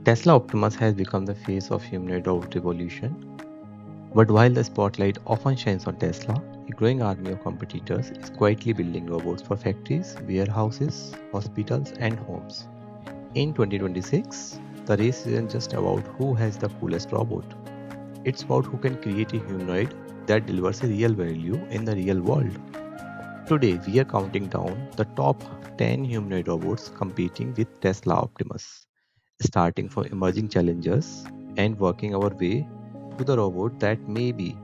Tesla Optimus has become the face of humanoid robot revolution. But while the spotlight often shines on Tesla, a growing army of competitors is quietly building robots for factories, warehouses, hospitals, and homes. In 2026, the race isn't just about who has the coolest robot. It's about who can create a humanoid that delivers a real value in the real world. Today, we are counting down the top 10 humanoid robots competing with Tesla Optimus, starting from emerging challengers and working our way to the robot that may be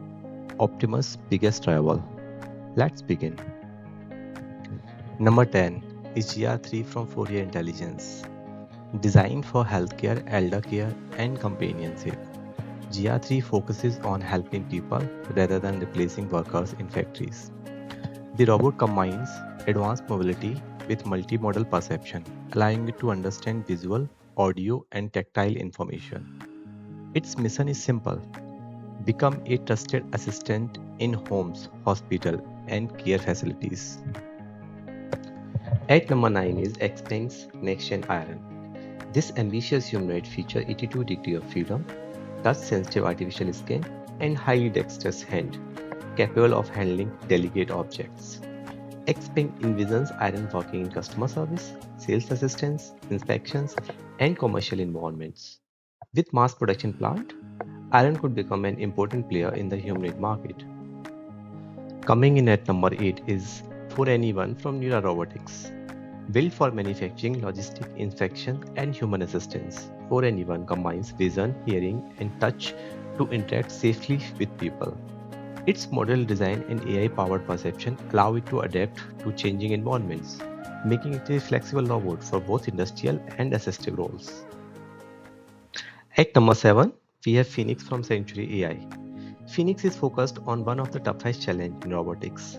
Optimus' biggest rival. Let's begin. Number 10 is GR3 from Fourier Intelligence. Designed for healthcare, elder care, and companionship, GR3 focuses on helping people rather than replacing workers in factories. The robot combines advanced mobility with multimodal perception, allowing it to understand visual, audio, and tactile information. Its mission is simple: become a trusted assistant in homes, hospitals, and care facilities. At number 9 is XPENG's Next Gen Iron. This ambitious humanoid features 82 degrees of freedom, touch-sensitive artificial skin, and highly dexterous hand, capable of handling delicate objects. XPENG envisions Iron working in customer service, sales assistance, inspections, and commercial environments. With mass production plant, Iron could become an important player in the humanoid market. Coming in at number 8 is For Anyone from NEURA Robotics. Built for manufacturing, logistic, inspection, and human assistance, For Anyone combines vision, hearing, and touch to interact safely with people. Its model design and AI-powered perception allow it to adapt to changing environments, making it a flexible robot for both industrial and assistive roles. At number 7, we have Phoenix from Century AI. Phoenix is focused on one of the toughest challenges in robotics,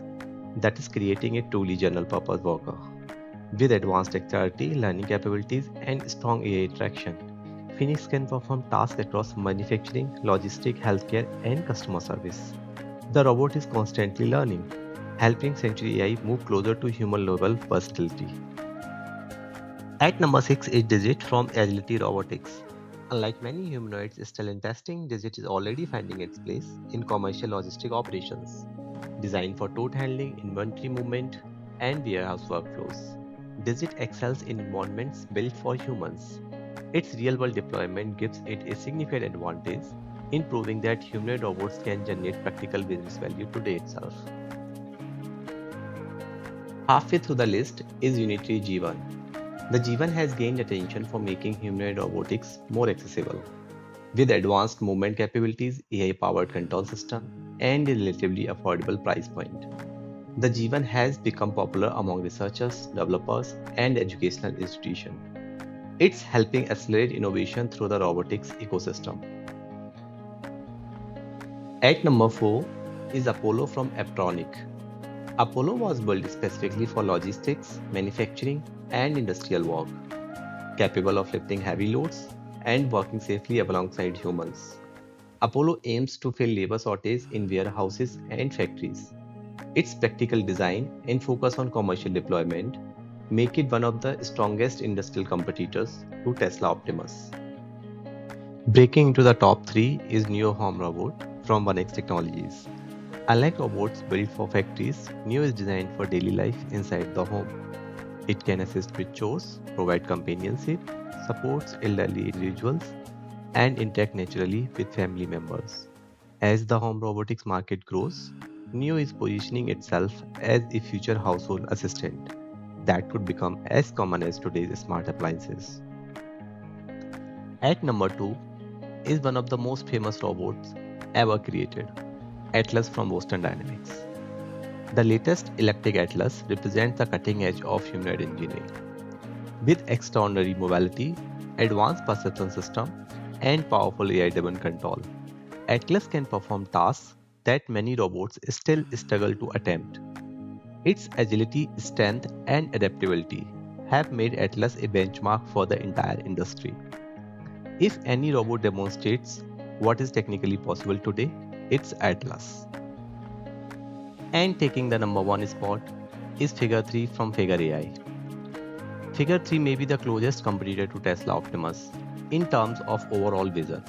that is creating a truly general-purpose worker. With advanced dexterity, learning capabilities, and strong AI interaction, Phoenix can perform tasks across manufacturing, logistics, healthcare, and customer service. The robot is constantly learning, helping Century AI move closer to human-level versatility. At number 6 is Digit from Agility Robotics. Unlike many humanoids still in testing, Digit is already finding its place in commercial logistic operations. Designed for tote handling, inventory movement, and warehouse workflows, Digit excels in environments built for humans. Its real-world deployment gives it a significant advantage in proving that humanoid robots can generate practical business value today itself. Halfway through the list is Unitree G1. The G1 has gained attention for making humanoid robotics more accessible. With advanced movement capabilities, AI-powered control system, and a relatively affordable price point, the G1 has become popular among researchers, developers, and educational institutions. It's helping accelerate innovation through the robotics ecosystem. At number 4 is Apollo from Apptronik. Apollo was built specifically for logistics, manufacturing, and industrial work, capable of lifting heavy loads and working safely alongside humans. Apollo aims to fill labor shortages in warehouses and factories. Its practical design and focus on commercial deployment make it one of the strongest industrial competitors to Tesla Optimus. Breaking into the top 3 is Neo Home Robot from 1X Technologies. Unlike robots built for factories, Neo is designed for daily life inside the home. It can assist with chores, provide companionship, supports elderly individuals, and interact naturally with family members. As the home robotics market grows, Neo is positioning itself as a future household assistant that could become as common as today's smart appliances. At number 2 is one of the most famous robots ever created, Atlas from Boston Dynamics. The latest electric Atlas represents the cutting edge of humanoid engineering. With extraordinary mobility, advanced perception system, and powerful AI-driven control, Atlas can perform tasks that many robots still struggle to attempt. Its agility, strength, and adaptability have made Atlas a benchmark for the entire industry. If any robot demonstrates what is technically possible today, it's Atlas. And taking the number 1 spot is Figure 3 from Figure AI. Figure 3 may be the closest competitor to Tesla Optimus in terms of overall vision.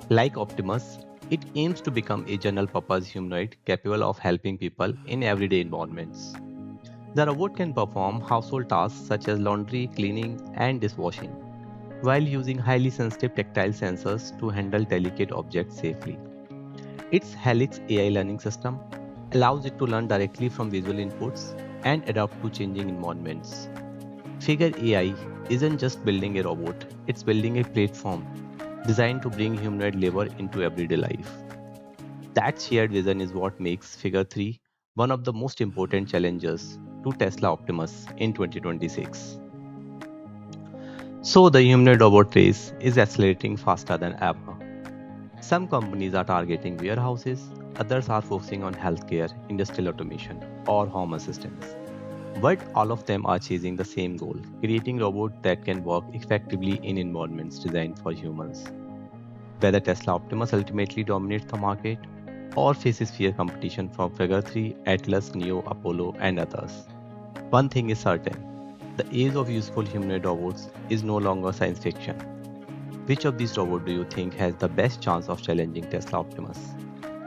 Like Optimus, it aims to become a general-purpose humanoid capable of helping people in everyday environments. The robot can perform household tasks such as laundry, cleaning, and dishwashing, while using highly sensitive tactile sensors to handle delicate objects safely. Its Helix AI learning system allows it to learn directly from visual inputs and adapt to changing environments. Figure AI isn't just building a robot, it's building a platform designed to bring humanoid labor into everyday life. That shared vision is what makes Figure 3 one of the most important challenges to Tesla Optimus in 2026. So, the humanoid robot race is accelerating faster than ever. Some companies are targeting warehouses, others are focusing on healthcare, industrial automation, or home assistance. But all of them are chasing the same goal, creating robots that can work effectively in environments designed for humans. Whether Tesla Optimus ultimately dominates the market or faces fierce competition from Figure 3, Atlas, Neo, Apollo, and others, one thing is certain: the age of useful humanoid robots is no longer science fiction. Which of these robots do you think has the best chance of challenging Tesla Optimus?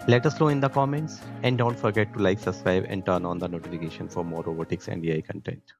Let us know in the comments, and don't forget to like, subscribe, and turn on the notification for more robotics and AI content.